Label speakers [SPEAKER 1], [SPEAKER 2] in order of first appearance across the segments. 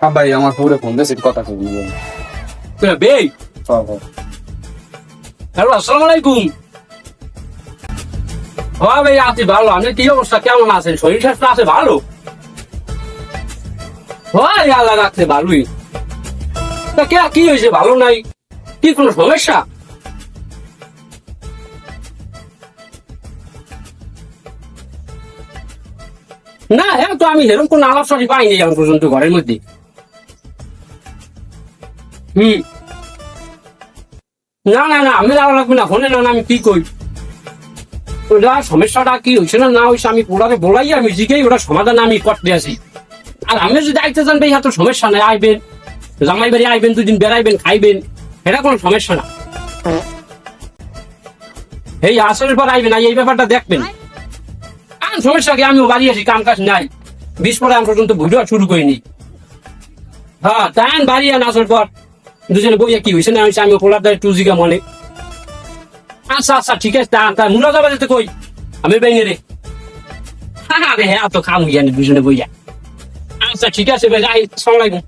[SPEAKER 1] ভাই আমার পুরো ফোন দিয়েছে কথা কই
[SPEAKER 2] বেই হ্যালো আসসালামু আলাইকুম। হ্যাঁ ভাই আছি ভালো। আপনি কি অবস্থা, কেমন আছেন? শরীর স্বাস্থ্য আছে ভালো? হয় আল্লাহ রাখছে ভালোই। তা কে কি হয়েছে, ভালো নাই? কি কোনো সমস্যা? না হ্যাঁ, তো আমি এরকম কোন আলাপ সারি পাইনি এখন পর্যন্ত ঘরের মধ্যে। হম না না না, আমি যাওয়া লাগবে না, ফোনে না, আমি কি কই ওটা সমস্যাটা কি হয়েছে না না হয়েছে আমি ওটাকে বলাই, আমি জিজ্ঞেই ওটা সমাধান আমি করতে আসি। আর আমি যদি আইতে চান ভাই, এত সমস্যা নেই, আইবেন জামাই বাড়ি আইবেন, 2 দিন বেড়াইবেন, খাইবেন, এটা কোনো সমস্যা না। এই আসরের পর আইবেন, এই ব্যাপারটা দেখবেন। আর সমস্যা কি, আমিও বাড়ি আসি, কাম কাজ নাই, 20 পরে আমি পর্যন্ত ভিডিও শুরু করিনি। হ্যাঁ তাই বাড়ি আন আসর পর দুজনে বইয়া কি হয়েছে না হয়েছে আমি পোলার দ্বারা টুজিকা মনে। আচ্ছা আচ্ছা ঠিক আছে, তা মুলা যাবা যেতে কই আমি বাইনে রে। হ্যাঁ রে হ্যাঁ, তো খাম জানি দুজনে বইয়া। আচ্ছা ঠিক আছে ভাই, যাই, আসসালামু আলাইকুম।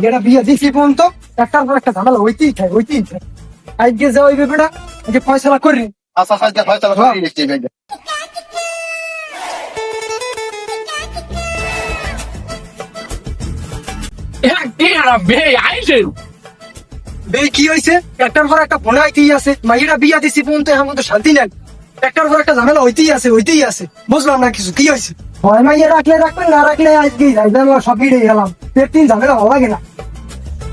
[SPEAKER 3] এটা বিয়ে দিছি বোন, তো একটার পর একটা ঝামেলা হইতেই থাকে হইতেই থাকে। আজকে যাও ওই ব্যাপারটা আজকে ফয়সালা করি।
[SPEAKER 4] আচ্ছা আচ্ছা ফয়সালা করে দিচ্ছি ভাই।
[SPEAKER 3] বেই কি হয়েছে? একটার পর একটা বোন হইতেই আছে, মাইয়েরা বিয়া দিছি বোন, তো এখন তো শান্তি নাই। একটার পর একটা ঝামেলা হইতেই আছে হইতেই আছে। বুঝলাম না কিছু, কি হয়েছে? হয় মাইয়া রাখলে রাখবেন, না রাখলে আজকেই যাই, সব ভিড়ে গেলাম। পেট ঝামেলা ভালো লাগে না।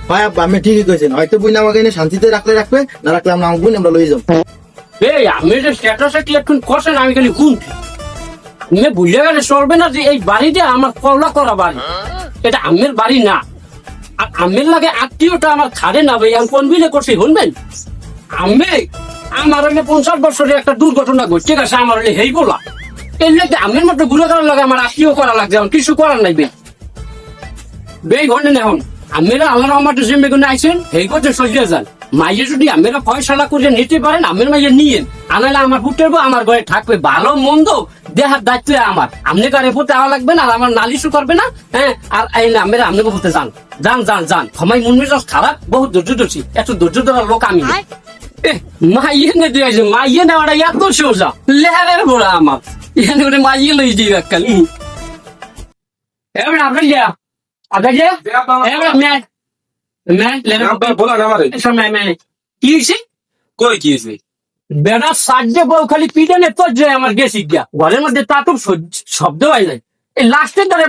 [SPEAKER 4] ভাই আব্বা আপনি ঠিকই কইছেন, হয়তো বুঝি আমাকে এনে শান্তিতে রাখলে রাখবে, না রাখলে আমরা বুঝি আমরা লই যাবো।
[SPEAKER 2] এই আমি যে স্ট্যাটাসে কি একটু কষেন, আমি খালি শুনছি। আমি বুঝে গেলে চলবে না যে এই বাড়িটা আমার কল্লা করা বাড়ি, এটা আমের বাড়ি না। আর আমের লাগে আত্মীয়টা আমার খারে না ভাই, আমি কোন বিলে করছি শুনবেন। আমি আমার হলে 50 বছরের একটা দুর্ঘটনা ঘটছে, ঠিক আছে, আমার হলে হেই বলা এই লাগে আমের মতো গুলো করার লাগে, আমার আত্মীয় করা লাগছে, এখন কিছু করার নাই বেই বেই ঘটেন। এখন আমেরা আল্লাহ রহমতে যে মেগুনে আইছেন এই করতে সজিয়ে যান। মাইয়ে যদি আমেরা ফয়সালা করে নিতে পারেন, আমের মাইয়ে নিয়েন, আনালে আমার পুটের আমার ঘরে থাকবে, ভালো মন্দ দেহার দায়িত্ব আমার। আপনি কারে পথে আওয়া লাগবে না, আর আমার নালিশও করবে না। হ্যাঁ, আর এই আমেরা আপনি বলতে যান যান যান যান। ক্ষমাই মন মেজাজ খারাপ, বহুত ধৈর্য ধরছি, এত ধৈর্য ধরার লোক আমি না। মাইয়ে নে দিয়েছে, মাইয়ে নেওয়াটা এত সোজা, লেহারের বড়া আমার এখানে করে মাইয়ে লই যাই এককাল। এবার আপনার যা আপনার যা এবার ম্যাচ কি হয়েছে?
[SPEAKER 1] কই কি হইছে?
[SPEAKER 2] বেড়া সাজ্জে বউ খালি পিটে নে তোর যে আমার গেছি গিয়া ঘরের মধ্যে তা তো শব্দ হয় নাই, এই লাস্টের দ্বারা